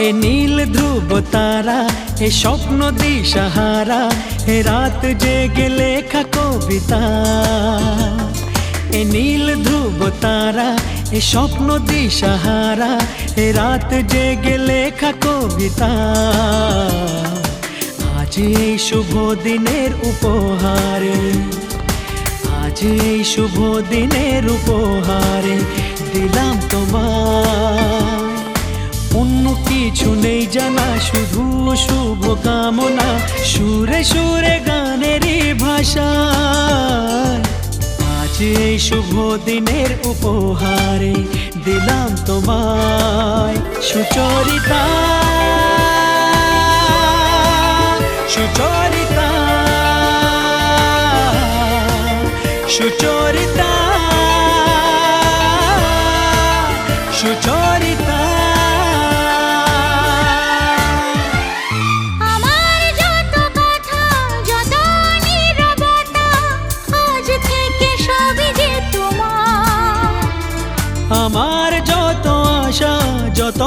এ নীল ধ্রুব তারা, এ স্বপ্ন দিশাহারা, এ রাত জেগে লেখা কবিতা। এ নীল ধ্রুব তারা, এ স্বপ্ন দিশাহারা, এ রাত জেগে লেখা কবিতা। আজ এই শুভ দিনের উপহারে, আজ এই শুভ দিনের উপহারে দিলাম তোমায়। অন্য কিছু নেই জানা, শুধু শুভ কামনা, সুরে সুরে গানেরই ভাষা। আজ এই শুভ দিনের উপহারে দিলাম তোমায়। সুচরিতা, সুচরিতা, সুচরিতা, সুচরিতা। আমার যত কথা, যত নীরবতা, আজ থেকে সবই যে তোমার। আমার যত আশা, যত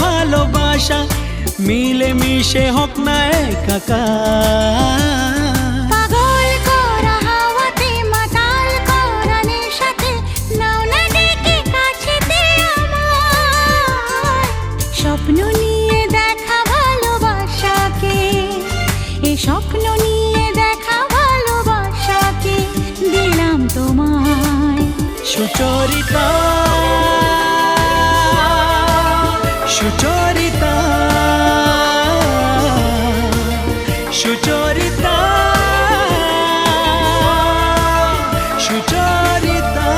ভালোবাসা, মিলে মিশে হোক না একাকার। পাগল করা হাওয়াতে, মাতাল করা নেশাতে, নাও না ডেকে কাছেতে আমার। স্বপ্ন নিয়ে দেখা ভালোবাসাকে, এ স্বপ্ন নিয়ে দেখা ভালোবাসাকে দিলাম তোমায়। সুচরিতা, সুচরিতা, সুচরিতা, সুচরিতা।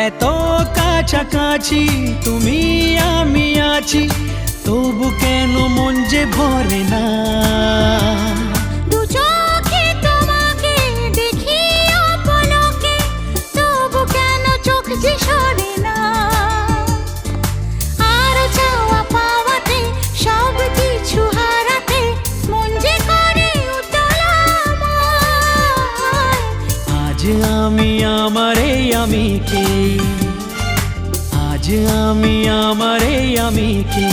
এত কাছাকাছি তুমি আমি আছি, তবু কেন মন যে ভরে না। দু চোখে তোমাকে দেখি অপলকে, তবু কেন চোখ যে সরে না। আর চাওয়া পাওয়াতে, সব কিছু হারাতে, মন যে করে উতলা আমার। আজ আমি আমার এই আমিকে, আজ আমি আমার এই আমিকে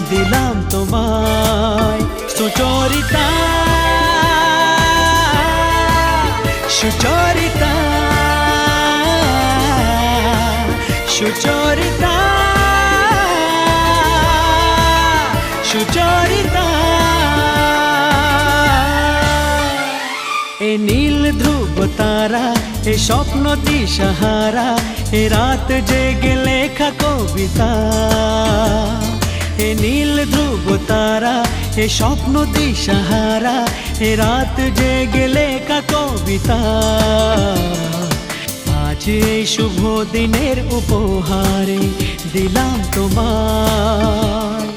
দিলাম তোমায়। সুচরিতা, সুচরিতা, সুচরিতা, সুচরিতা। এ নীল ধ্রুব তারা, এ স্বপ্ন দিশাহারা, এ রাত জেগে লেখা কবিতা। এ নীল ধ্রুব তারা, এ স্বপ্ন দিশাহারা, এ রাত জেগে লেখা কবিতা। আজ এই শুভ দিনের উপহারে দিলাম তোমায়।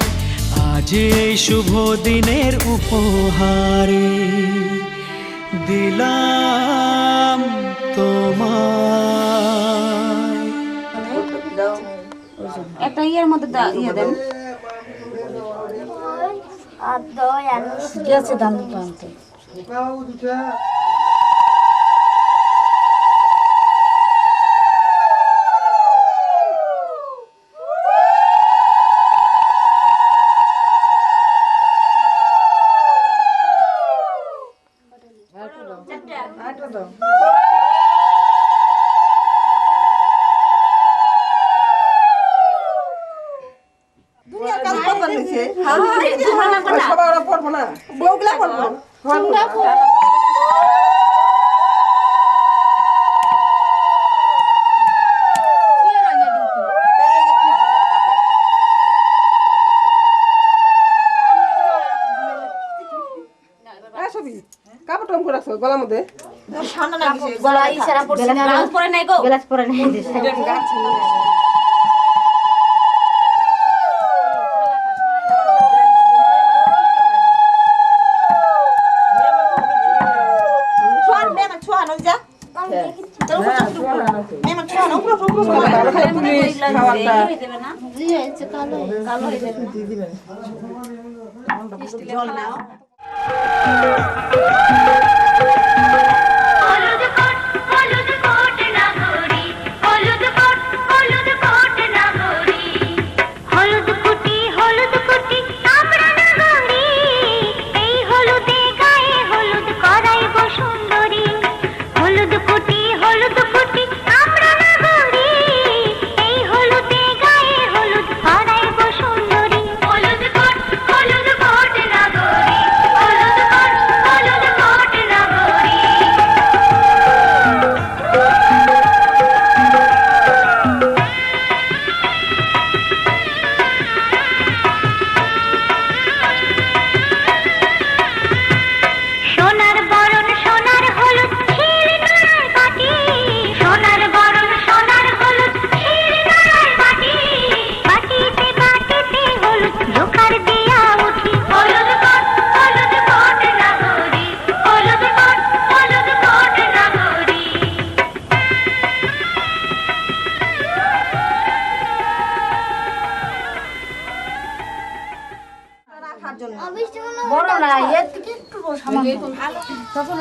আজ এই শুভ দিনের উপহারে দিলাম তোমায়। একটা ইয়ের মধ্যে ইয়ে দেন, গেছে দাম পান্তে। কাপড় টাম করে রাখছো গলার মধ্যে গলা ইশারা পড়ছে না ব্লাউজ পরে নাই গো ব্লাউজ পরে নাই বড় না এর থেকে একটু সামান্য তখন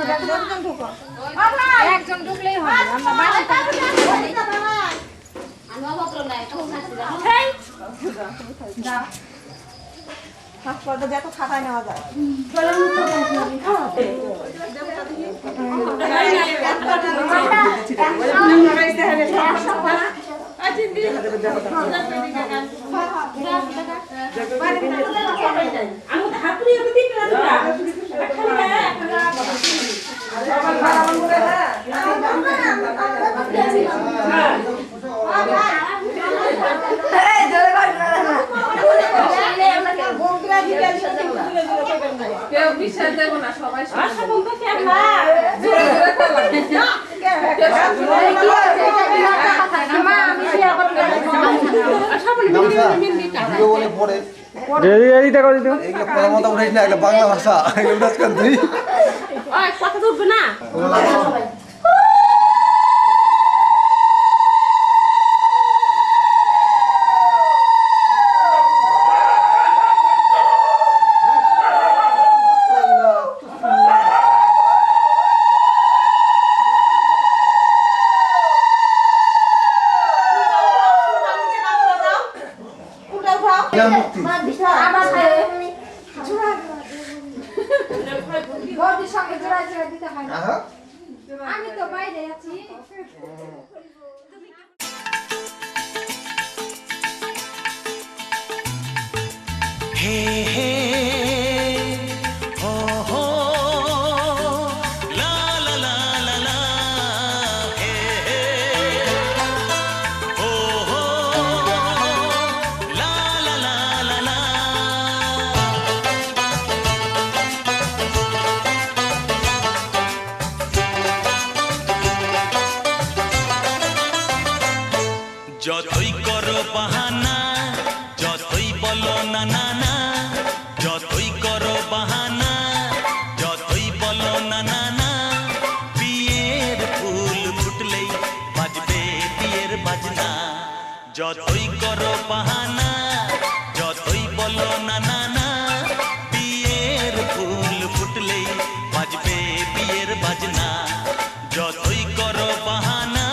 একজন ঢুকলেই হবে আমরা বাইরে আমি অবক্র নাই তখন এই যা হাসপাতালে যত খাটায় নেওয়া যায় কেউ বিশ্বাস দেব না সবাই বাংলা ভাষা কথা উঠবে না আমি তো বাইরে আছি হে হে হো হো লা লা লা লা লা হে হে হো হো লা লা লা লা লা যতই করো বাহানা যতই বলো না না না যতই করো বাহানা যতই বলো না না না বিয়ের ফুল ফুটলেই বাজবে বিয়ের বাজনা যতই করো বাহানা যতই বলো না না না বিয়ের ফুল ফুটলেই বাজবে বিয়ের বাজনা যতই করো বাহানা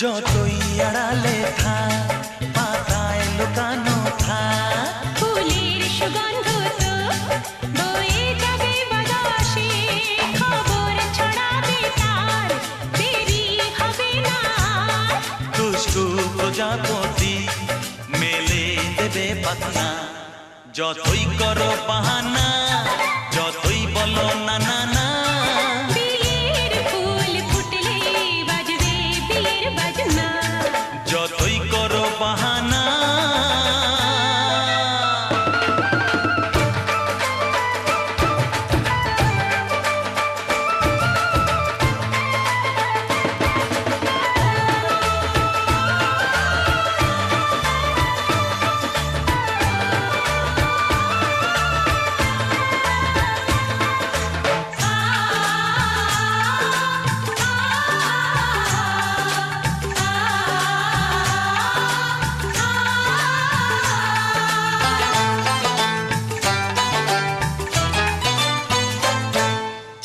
যতই আড়ালে থাক পাতায় লুকানো থাক ফুলের সুগন্ধ তো বয়ে যাবে বাতাসে খবর ছড়াবে তার দেরি হবে না প্রজাপতি মেলে দেবে পাখনা। যতই করো বাহানা, যতই বলো না না না, বিয়ের ফুল ফুটলে বাজবে বিয়ের বাজনা। যতই করো বাহানা।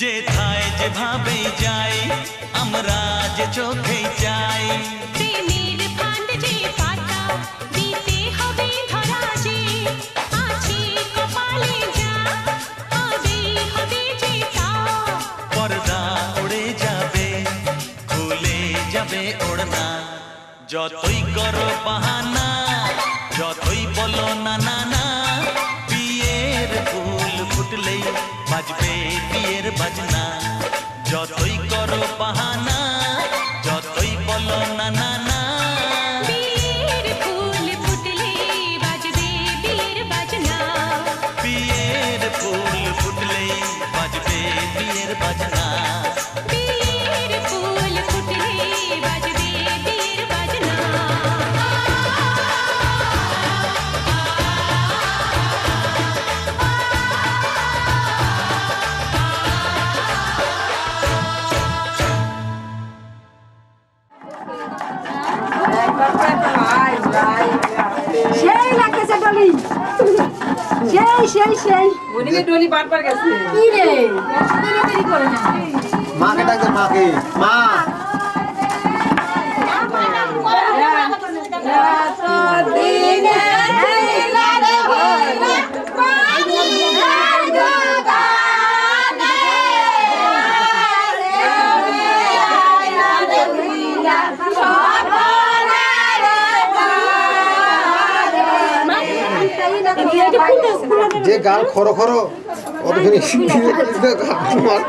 যেথায় যেভাবেই যাই আমরা যে চোখেই চাই, প্রেমের ফান্ড যে পাতা দিতে হবে ধরা যে আছে কপালে যা হবে হবে যে তা। পর্দা উড়ে যাবে, খুলে যাবে ওড়না। যতই করো বাহানা, যতই বলো না না না, বিয়ের ফুল ফুটলেই বাজবে বিয়ের বাজনা। যতই করো বাহানা, যতই বলো না না না, বিয়ের ফুল ফুটলে বাজবে বিয়ের বাজনা। বিয়ের ফুল ফুটলেই বাজবে বিয়ের বাজনা। বিয়ের ফুল ফুটলে বাজবে বিয়ের বাজনা। সেই লাগতেছে ডলি, সেই ওদিকে ডলি বারবার গেছে। কি রে দেরি করে না। মাকে ডাকতে, মাকে, মা। যে গাল খরো খরো অতখানি তোমার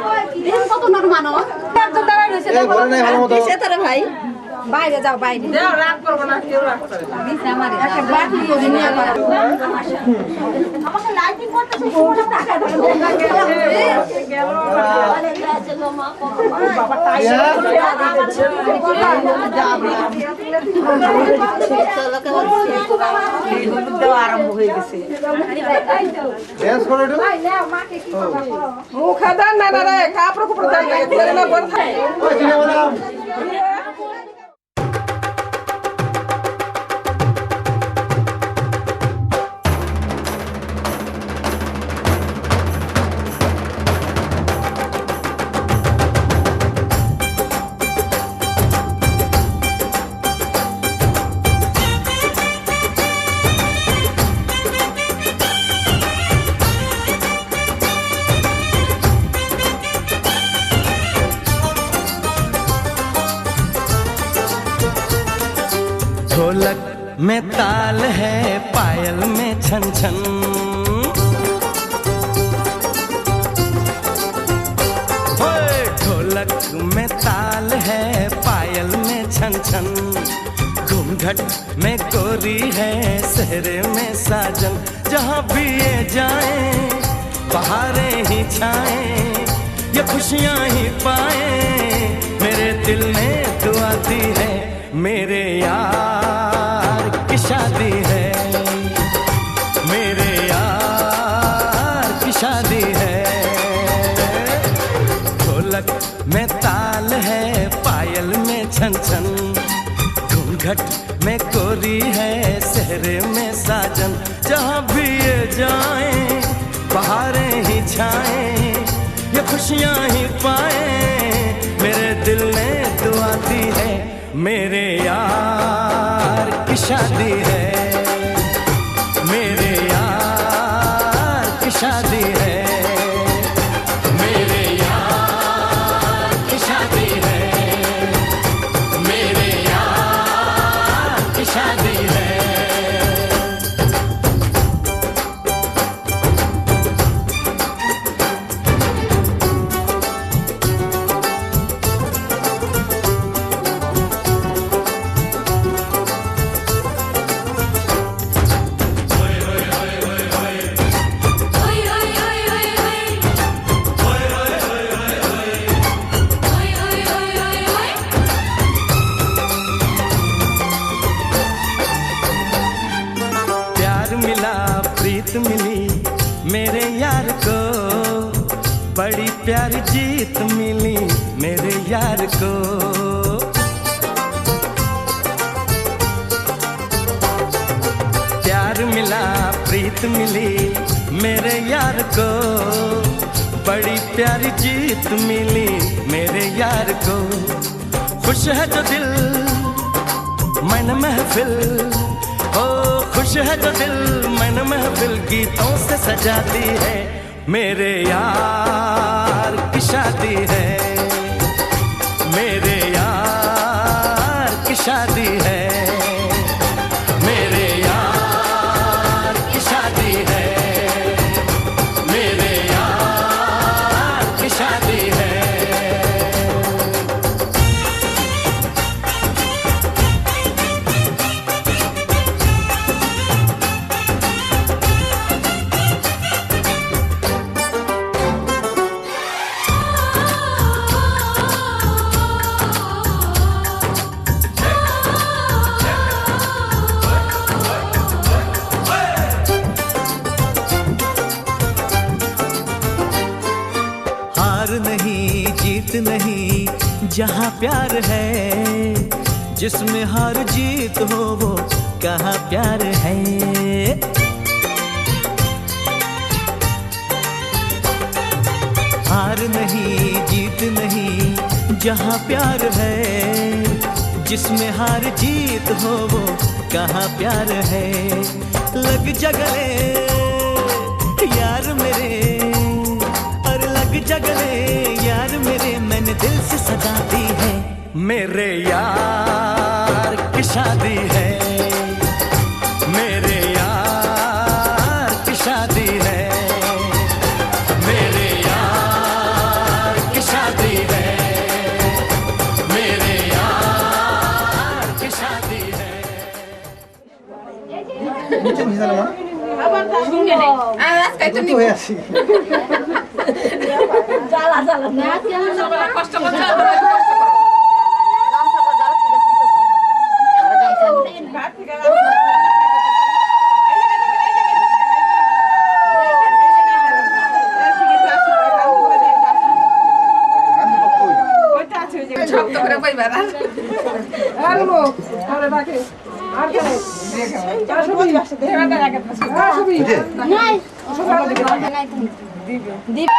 কত নরমানো এই বলে নাই ভালো মতো। ভাই বাইরে যাও, বাইরে যাও, রাগ করবো না, কেউ রাগ করে না। একটা বাটি করে নিয়ে পারো। আমাকে লাইটিং করতেছে, পুরো টাকা ধরে আরম্ভ হয়ে গেছে। ড্যান্স করো একটু। মুখে দেন না রে, কাপড় কুপড় দেন না, এগুলো না বল থাকে। ওই চিনে বললাম। ढोलक में ताल है, पायल में छन छन। ओए ढोलक में ताल है, पायल में छन छन। घूंघट में गोरी है, सेहरे में साजन। जहाँ भी ये जाए बहारें ही छाए, ये खुशियाँ ही पाए। मेरे दिल ने दुआ दी है, मेरे यार की शादी है, मेरे यार की शादी है। ढोलक में ताल है, पायल में छन छन। घूंघट में गोरी है, सेहरे में साजन। जहाँ भी ये जाए बहारें ही छाए, ये खुशियाँ ही पाए। मेरे दिल ने दुआ दी है, मेरे यार की शादी है, मेरे यार की शादी है, मेरे यार की शादी है, मेरे यार की शादी प्रीत मिली मेरे यार को, बड़ी प्यारी जीत मिली मेरे यार को। प्यार मिला प्रीत मिली मेरे यार को, बड़ी प्यारी जीत मिली मेरे यार को। खुश है जो दिल मन महफिल, ओ खुश है जो दिल मन महफिल, गीतों से सजाती है मेरे यार की शादी है, मेरे यार की शादी है, मेरे यार की शादी है, मेरे यार की शादी है। हार नहीं जीत नहीं जहाँ प्यार है, जिसमें हार जीत हो वो कहाँ प्यार है। हार नहीं जीत नहीं जहाँ प्यार है, जिसमें हार जीत हो वो कहाँ प्यार है। लग जा गले यार मेरे, और लग जा गले यार मेरे, मैंने दिल से सजा दी है मेरे यार की शादी है, मेरे यार की शादी है, मेरे यार की शादी है, मेरे यार की शादी है। নিচে বসে না আবার তা শুনে নেই আজকে তো তো হয়ে আসি জ্বালা জ্বালা না সবাই কষ্ট করছে ঘাট থেকে ওইটা আছে ওই যে শক্ত করে পাইবার আর লোক আরে রাখে আর কে আর সবাই আসে দেখাটা রাখে আর সবাই নাই সবাই দেখে নাই তুমি দিবি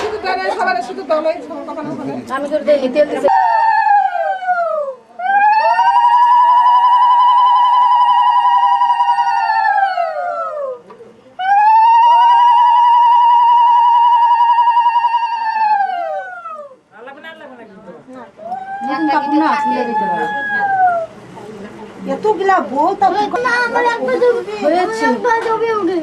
শুধু করে সবার শুধু দলাই কখনো হবে আমি তোর দেই তেল দিছি এতগুলা বউ তা না আমার একবার হয়েছে একবার যাবে ওকে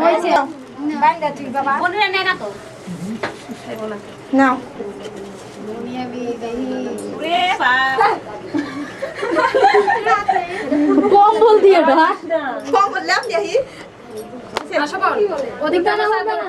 হয়েছে বাইন্দা তুই বাবা বলরে নেই না তো নাও দুনিয়া भी गई রে বাবা কম বল দিয়ে এটা কম বললাম यही ওদিকটা না হবে না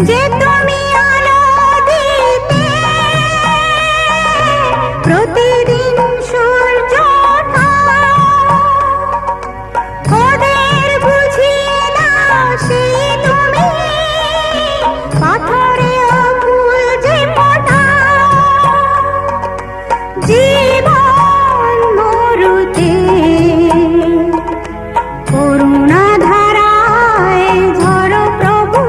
যে তুমি আলো দিতে প্রতিদিন সূর্য ওঠা, ওদের বুঝিয়ে দাও সেই তুমি পাথরে ফুল যে ফোটা। জীবন মরুতে করুণা ধারায় ঝরো প্রভু,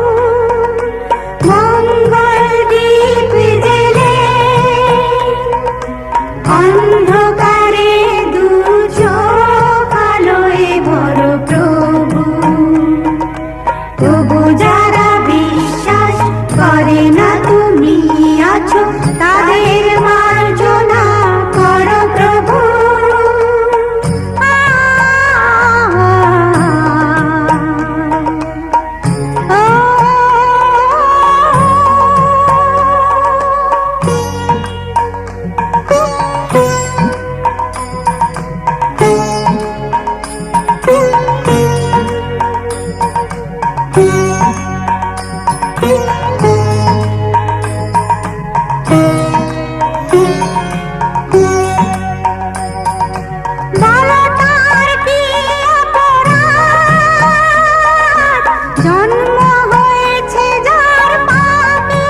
মঙ্গল দীপ জেলে অন্ধকারে দু চোখ আলোয় ভরো প্রভু। তবু যারা বিশ্বাস করে না তুমি আছো, তাদের মার্জনা করো প্রভু। বালতার কি অপরাধ, জন্ম হয়েছে যার পাপে,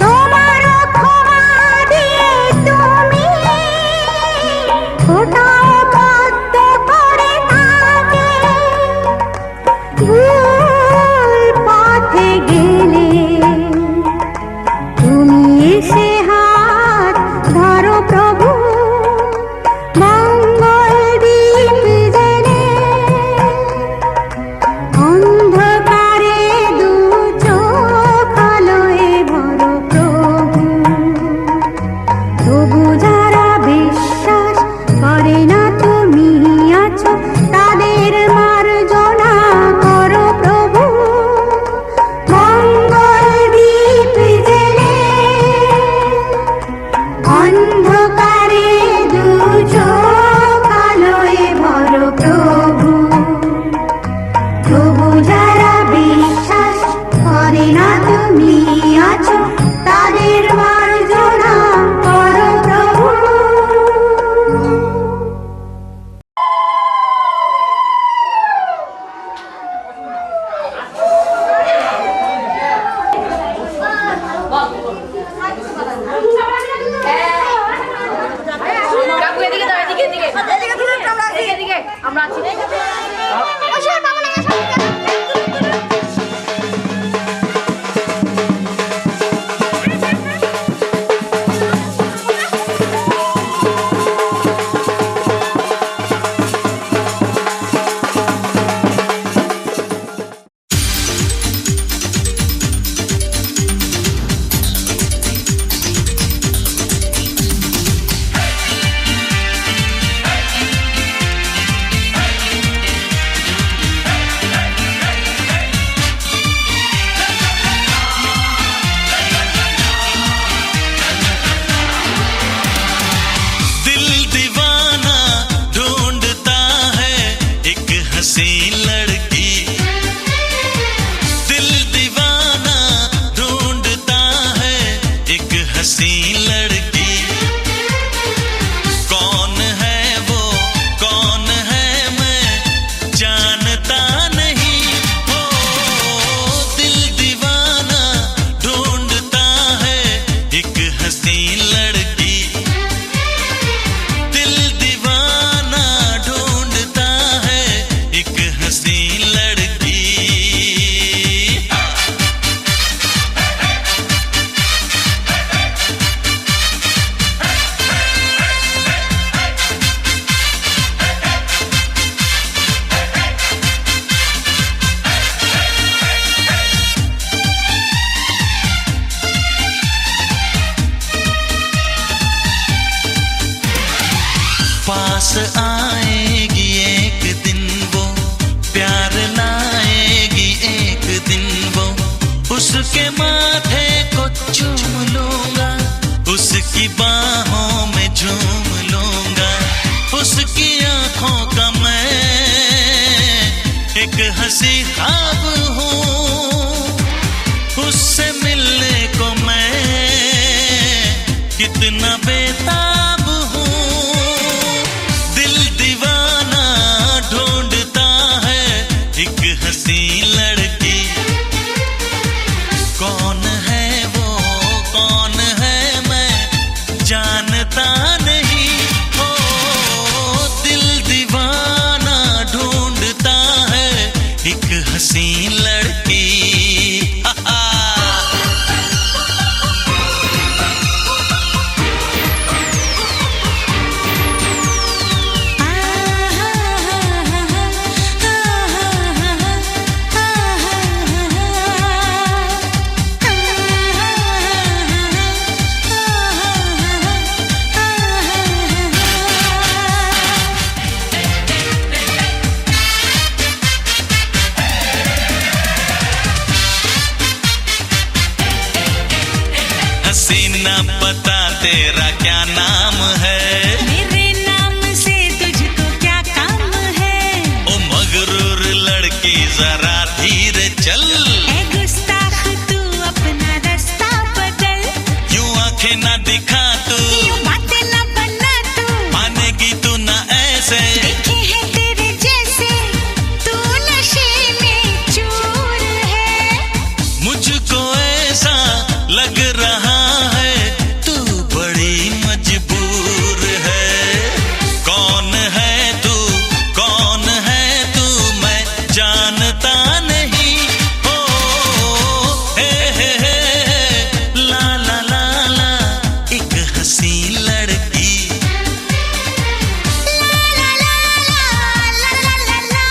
তোমার ক্ষমা দিয়ে তুমি ওটাও বদ্ধ করে থাকে। ভুল পথে গেলে তুমি এসে হাত ধরো প্রভু, মঙ্গল দীপ জেলে অন্ধকারে দু চোখ আলোয় ভরো প্রভু। তবু যারা বিশ্বাস করে না তুমি আছো, তাদের মার্জনা করো প্রভু। মঙ্গল দীপ জেলে অন্ধকারে দু চোখ আলোয় ভরো প্রভু। তবু যারা বিশ্বাস করে না তুমি আছো, তাদের মার্জনা করো প্রভু। কাকু এদিকে দাও, এদিকে এদিকে এদিকে আমরা আছি। पास आएगी एक दिन वो, प्यार लाएगी एक दिन वो, उसके माथे को चूम लूंगा, उसकी बाहों में झूम लूंगा, उसकी आंखों का मैं एक हंसी ख्वाब हूँ। हसी लड़की हसीना पता तेरा क्या नाम है मेरे नाम से तुझको क्या काम है ओ मगरूर लड़की जरा धीरे चल ए गुस्ताख तू अपना रास्ता बदल यूं आंखें ना दिखा तू यूं बातें ना बना तू मानेगी तू ना ऐसे देखे हैं तेरे जैसे तू नशे में चूर है मुझको ऐसा लग रहा है तू बड़ी मजबूर है कौन है तू मैं जानता नहीं ओ हे ला ला ला ला एक हसी लड़की ला ला ला ला ला ला ला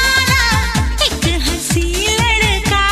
एक हंसी लड़का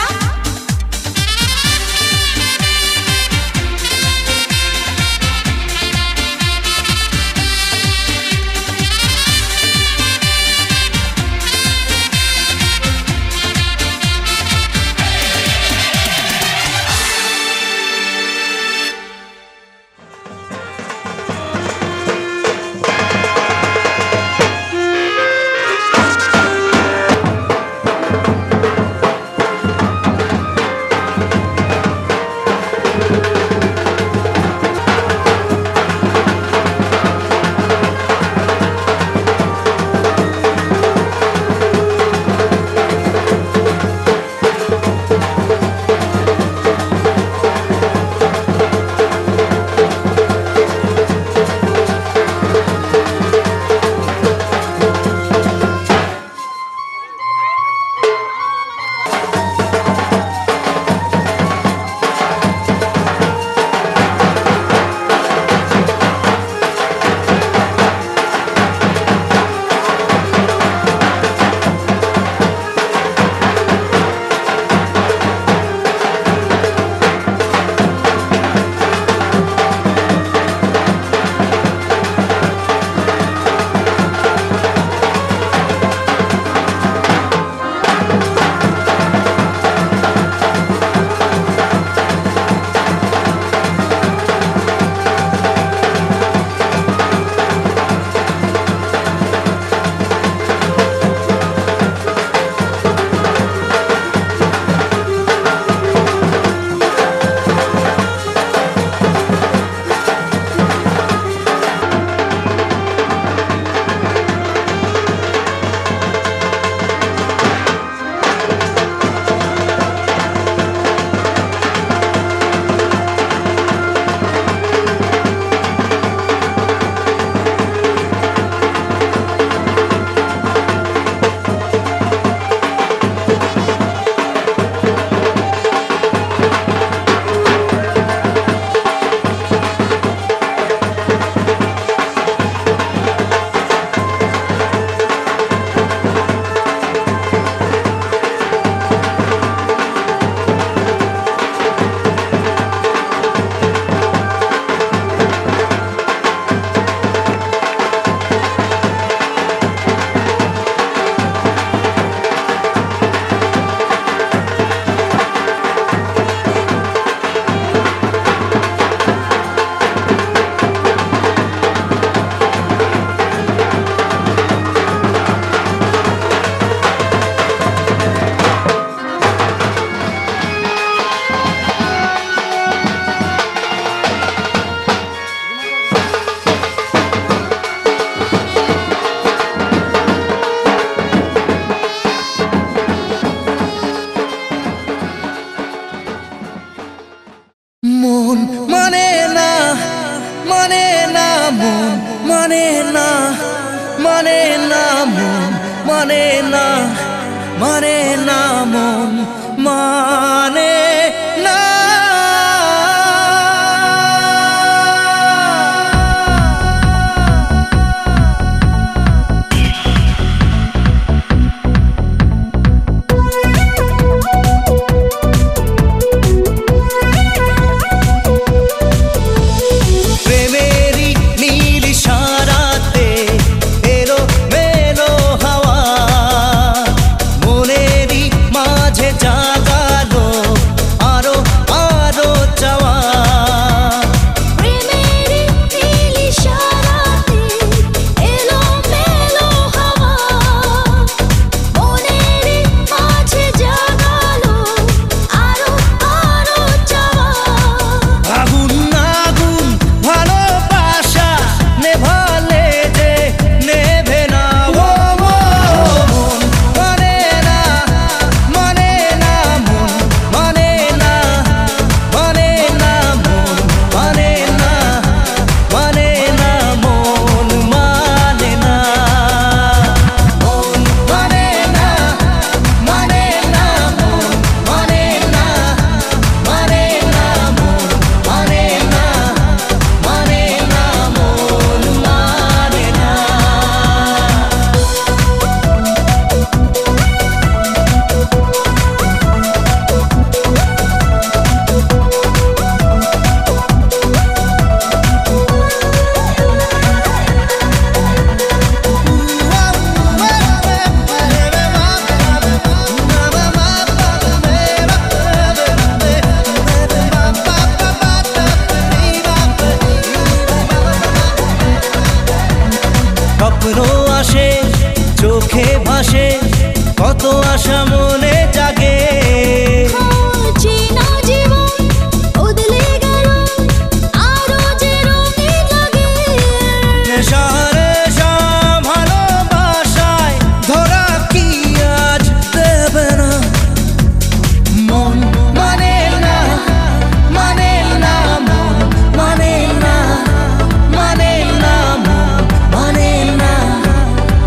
মানে না মন মানে না প্রেমেরই নীল ইশারাতে এলো মেলো হাওয়া মনেরই মাঝে জাগালো আরো আরো চাওয়া প্রেমেরই নীল ইশারাতে এলো মেলো হাওয়া মনেরই মাঝে জাগালো আরো আরো চাওয়া আগুন আগুন ভালোবাসা নেভালে যে নেভে না ও মন মানে না মানে না মন মানে না মানে না মন মানে না মানে না মন মানে না মন মানে না মানে না মন মানে না মানে না মন মানে না মানে না মন মানে না স্বপ্ন আসে চোখে ভাসে কত আশা মনে জাগে চেনা জীবন বদলে গেল আরো যে রঙিন লাগে নেশা নেশা ভালোবাসায় ধরা কি আজ দেবে না মন মানে না মানে না মন মানে না মানে না মন মানে না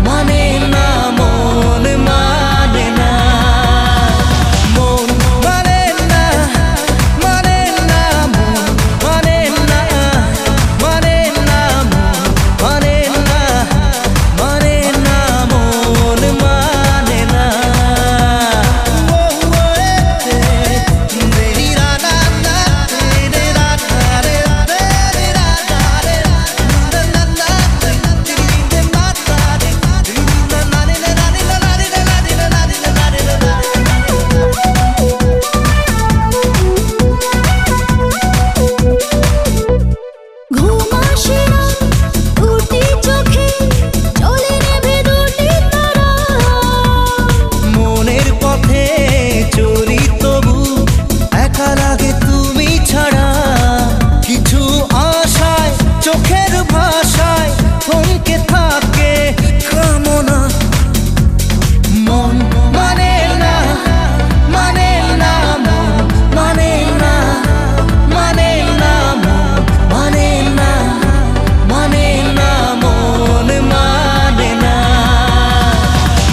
মানে না মন মানে না মন মানে না মানে না মন মানে না মানে না মন মানে না মানে না মন মানে না ও তেরি রানা না তেরে রানা রে তেরি রানা রে না না না তেরি দে মাতা রে না না রে না রে না রে না রে না রে না রে না ঘুম আসে না দুটি চোখে চলে নেবে দুটি তারা মনের পথে চলি তবু একা লাগে তুমি ছাড়া কিছু আশায় চোখের ভাষায় থমকে থাকে কামনা মন মানে না মানে না মন মানে না মানে না মন মানে না মানে না মন মানে না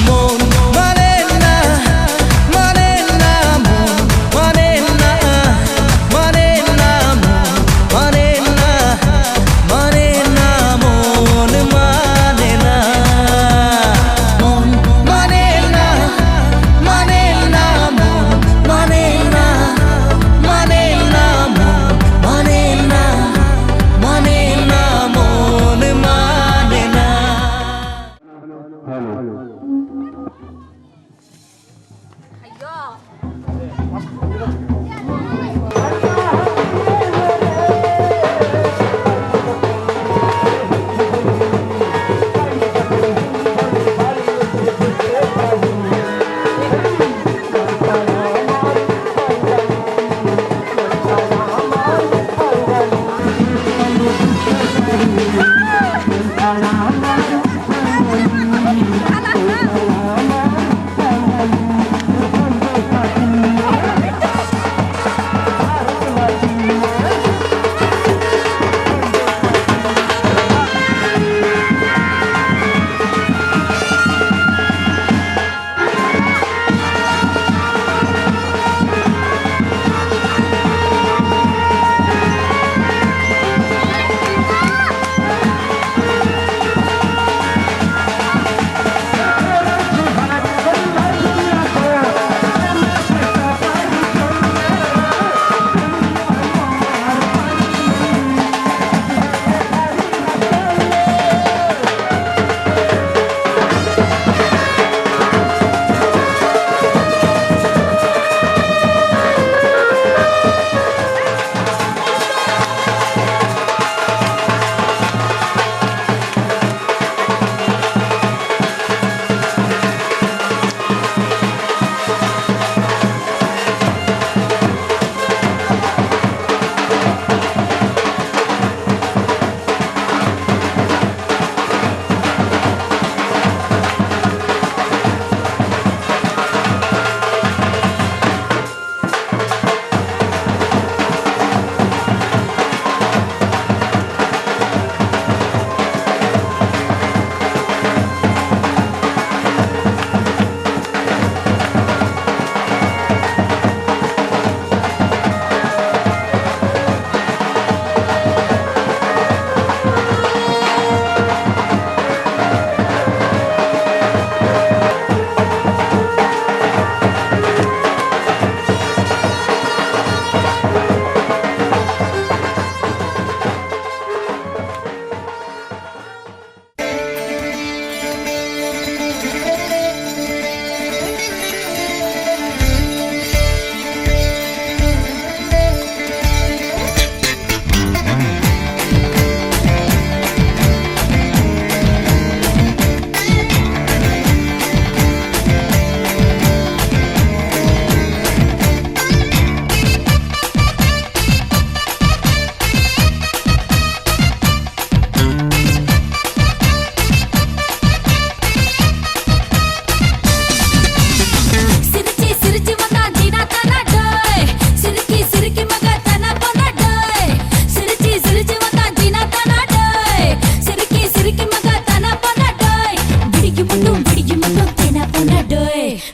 মন মানে না মানে না মন মানে না মানে না মন মানে না মানে না মন মানে না মন মানে না মানে না মন মানে না মানে না মন মানে না মানে না মন মানে না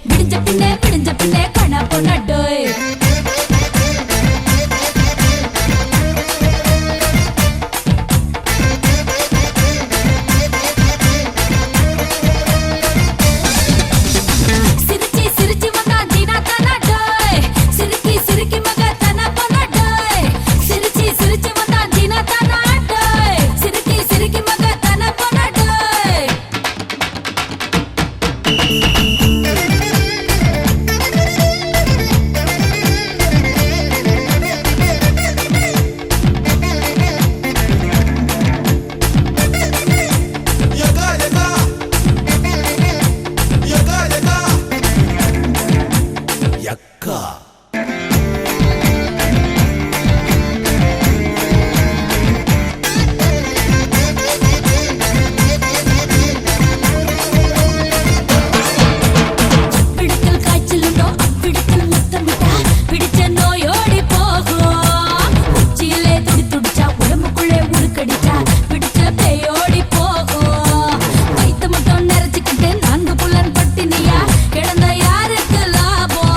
விடிஞ்ச பின்னே கணா பொண்ணாடோய் சிரிச்சி வந்தா ஜீனா தானாடோய் சிரிக்கி மக தானா பொண்ணாடோய் சிரிச்சி வந்தா ஜீனா தானாடோய் சிரிக்கி மக தானா பொண்ணாடோய் பிடிக்கல் காய்ச்சலுண்டோ பிடிக்கல் முத்தமிட்டா பிடிச்ச நோயோடி போகும் உச்சியிலே துடிச்சா உடம்புக்குள்ளே உருக்கடிச்சா பிடிச்ச பேயோடி போகும் வயிற்று மட்டும் நிறைச்சுக்கிட்டு 4 புலன் பட்டினியா கிடந்த யாருக்கு லாபம்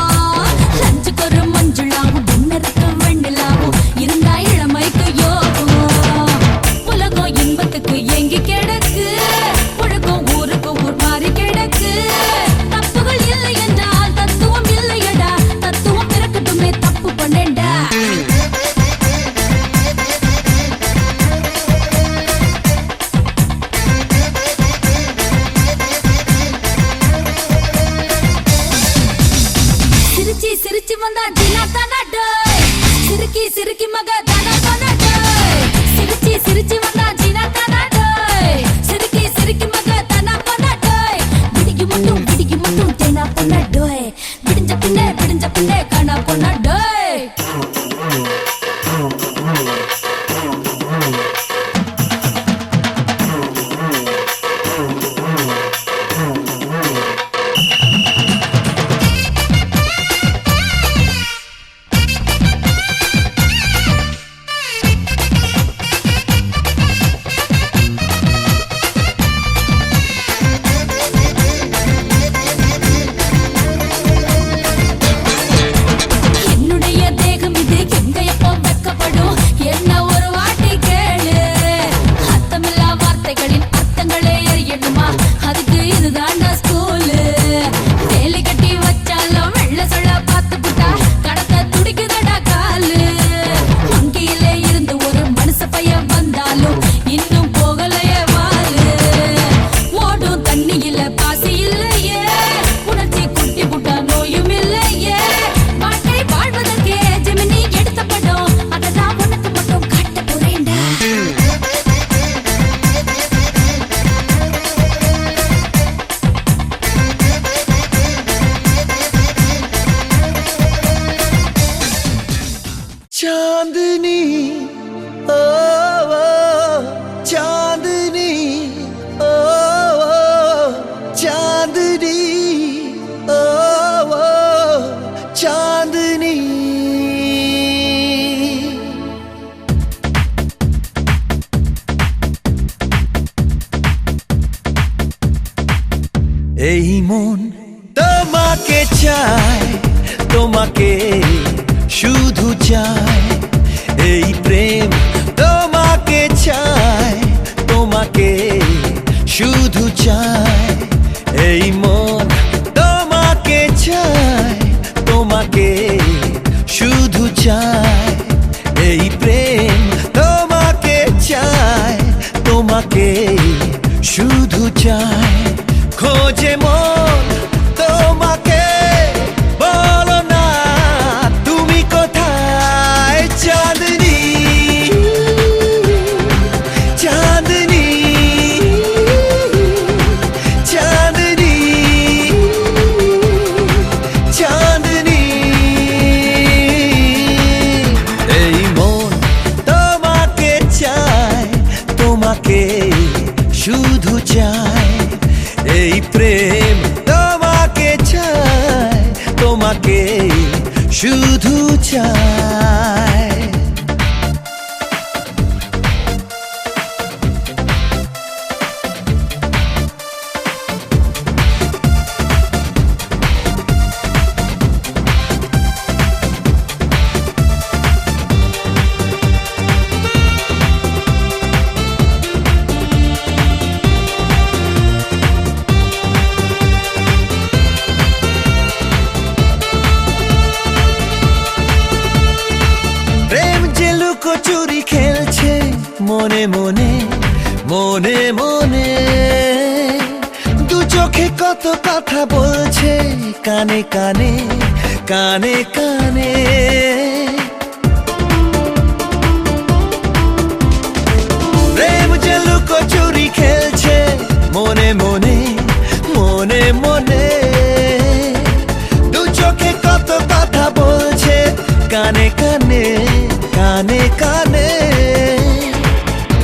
லஞ்சுக்கு ஒரு மஞ்சுளாவும் டின்னருக்கு வெண்ணிலாவும் இருந்தா இளமைக்கு யோகம் உலகம் இன்பத்துக்கு ஏங்கி கிடக்கு உலகம் ஊருக்கு ஊர் மாறி கிடக்கு தப்புகள் இல்லை என்றால் தத்துவம் இல்லையடா தத்துவம் பிறக்கட்டுமே தப்பு பண்ணேன்டா சிரிச்சி வந்தா ஜீனா தானாடோய் சிரிக்கி மக தானா பொண்ணாடோய் சிரிச்சி வந்தா ஜீனா தானாடோய் சிரிக்கி மக தானா பொண்ணாடோய் விடிக்கு மட்டும் தேனா பொண்ணாடோய் விடிஞ்ச பின்னே காணா பொண்ணாடோய் என்னுடைய தேகம் இது எங்க எப்போ வெக்கப்படும் என்ன ஒரு வாட்டி கேளு அர்த்தமில்லா வார்த்தைகளின் அர்த்தங்களே எரியணுமா அதுக்கு இதுதான் ஸ்கூலு வேலி கட்டி வச்சாலும் வெள்ள சொல்ல பார்த்து புட்டா கடத்த துடிக்குதடா காலு வங்கியிலே இருந்து ஒரு மனுஷ பையன் வந்தாலும் இன்னும் போகலையே வாரு ஓடும் தண்ணியில பாசி இல்லையே உணர்ச்சி குட்டி புட்டா நோயும் இல்லையே வாழ்க்கை வாழ்வதற்கே ஜெமினி எடுத்த படம் அததான் உனக்கு மட்டும் காட்ட போறேன்டா चांदनी ओ चांदनी ओ चांदनी ओ चांदनी এই মন তোমাকে চায় তোমাকে শুধু চায় এই প্রেম তোমাকে চায় তোমাকে শুধু চায় এই মন তোমাকে চায় তোমাকে শুধু চায় এই প্রেম তোমাকে চায় তোমাকে শুধু চায় খোঁজে মন তোমাকে বলো না তুমি কোথায় চাঁদনি চাঁদনি চাঁদনি চাঁদনি এই মন তোমাকে চায় তোমাকে শুধু চায় এই প্রেম তোমাকে চায় তোমাকে শুধু চায় লুকোচুরি খেলছে মনে মনে মনে মনে, দু চোখে কত কথা বলছে কানে কানে কানে কানে। প্রেম যে লুকোচুরি খেলছে মনে মনে মনে মনে, দু চোখে কত কথা বলছে কানে কানে কানে কানে।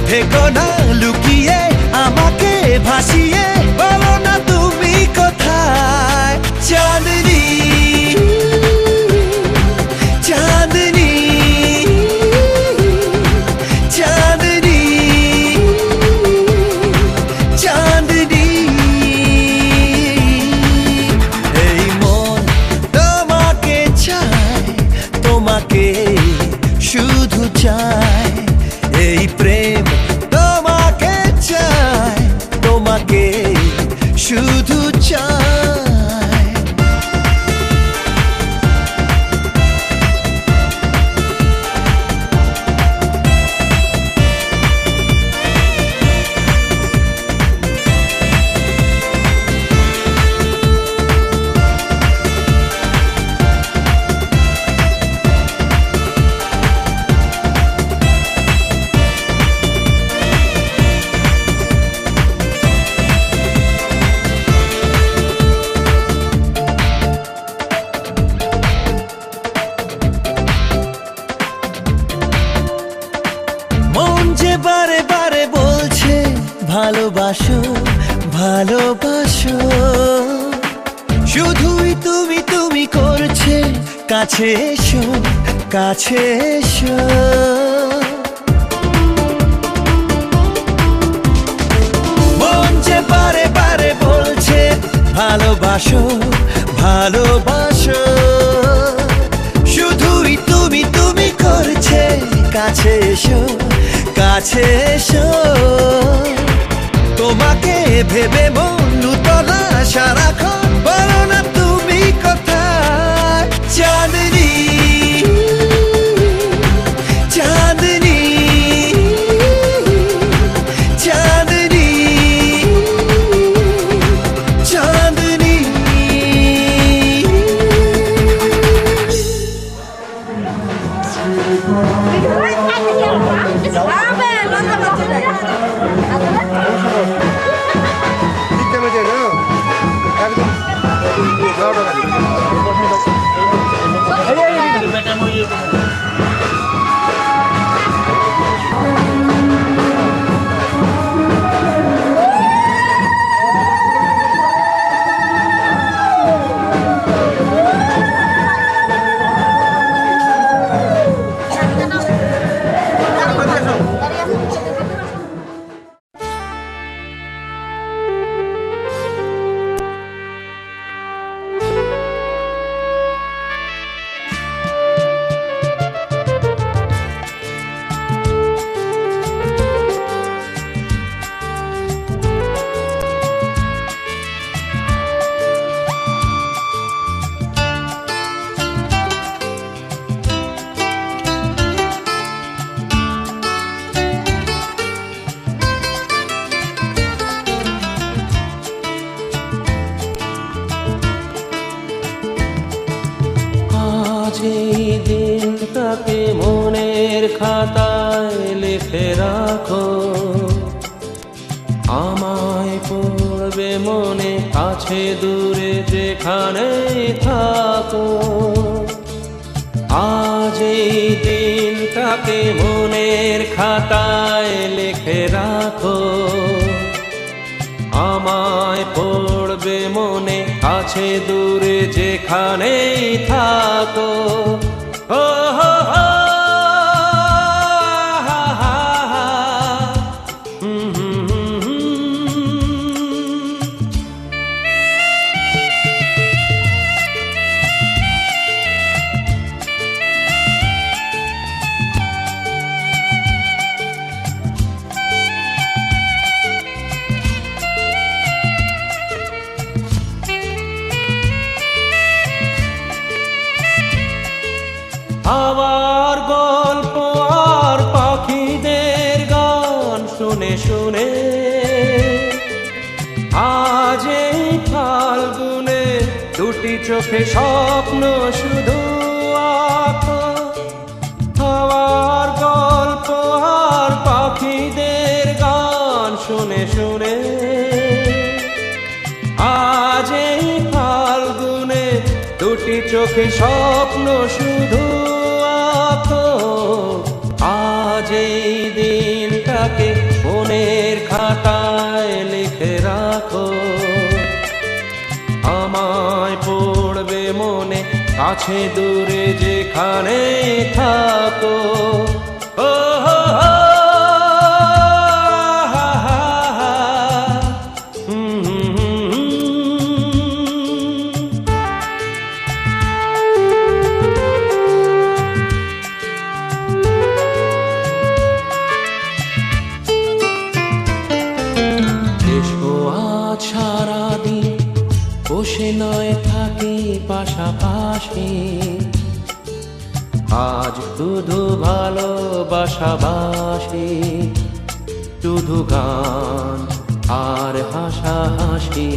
থেকো না লুকিয়ে আমাকে ভাসিয়ে, বলো না তুমি কোথায় চাঁদনি চাঁদনি চাঁদনি চাঁদনি। এই মন তোমাকে চায়, তোমাকে শুধু চায়, এই প্রেম তোমাকে চায়, তোমাকে শুধু চায়। মন যে বারে বারে বলছে ভালোবাসো ভালোবাসো, শুধুই তুমি তুমি করছে কাছে এসো কাছে এসো। মন যে বারে বারে বলছে ভালোবাসো ভালোবাসো, শুধুই তুমি তুমি করছে কাছে এসো কাছে এসো। তোমাকে ভেবে মন উতলা সারাক্ষণ, বলো না তুমি কোথায় চাঁদনি চাঁদনি চাঁদনি চাঁদনি। সিস্টেমে যে না একদম দাও টাকা এই দিনটাকে মনের খাতায় লিখে রাখো, আমায় পড়বে মনে কাছে দূরে যেখানে থাকো। আজ এই দিনটাকে মনের খাতায় লিখে রাখো, আমায় পড়বে মনে কাছে দূরে যেখানেই থাকো। ও হো হো হা হা হা, হুম হুম হুম হুম। আবার গল্প আর দুটি চোখে স্বপ্ন শুধু আঁকো, হাওয়ার গল্প আর পাখিদের গান শুনে শুনে। আজ এই ফাল্গুনে দুটি চোখে স্বপ্ন শুধু আঁকো, আজ এই দিনটাকে মনের খাতায় লিখে রাখো। আমায় পড়বে মনে কাছে দূরে যেখানে থাকো। ও হো হো, হা হা হা, হুম হুম হুম হুম। এসো আজ সারাদিন বসে নয় থাকি পাশাপাশি, আজ শুধু ভালোবাসাবাসি, শুধু গান আর হাসাহাসি।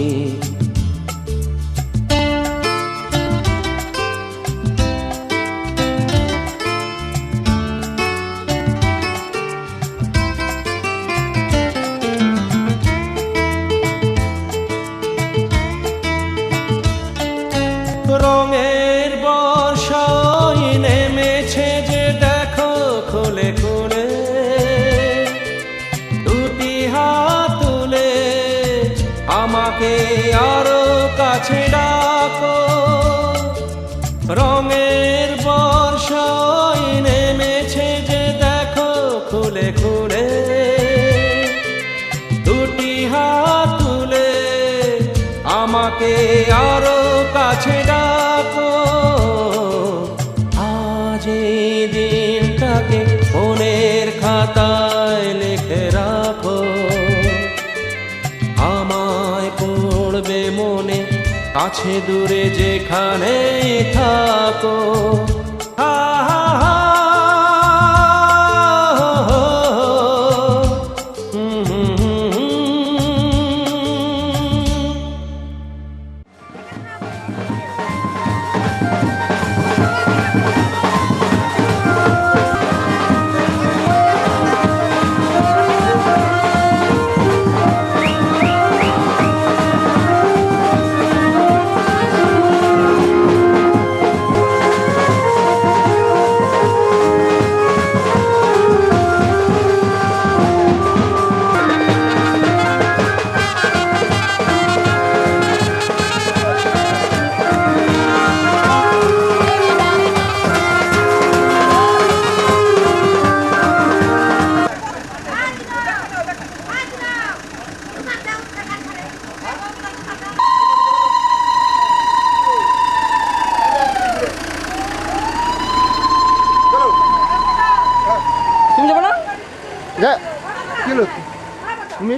রঙের বর্ষায় নেমেছে যে দেখো খুলে খুলে, দুটি হাত তুলে আমাকে আরো কাছে ডাকো। রঙের বর্ষায় নেমেছে যে দেখো খুলে খুলে, দুটি হাত তুলে আমাকে আরো কাছে ডাকো। আজ এই দিনটাকে মনের খাতায় লিখে রাখো। আমায় পড়বে মনে কাছে দূরে যেখানে থাকো। হা হা হা, হো হো, হুম হুম হুম হুম। তুমি যাবে না? কি হলো তুমি?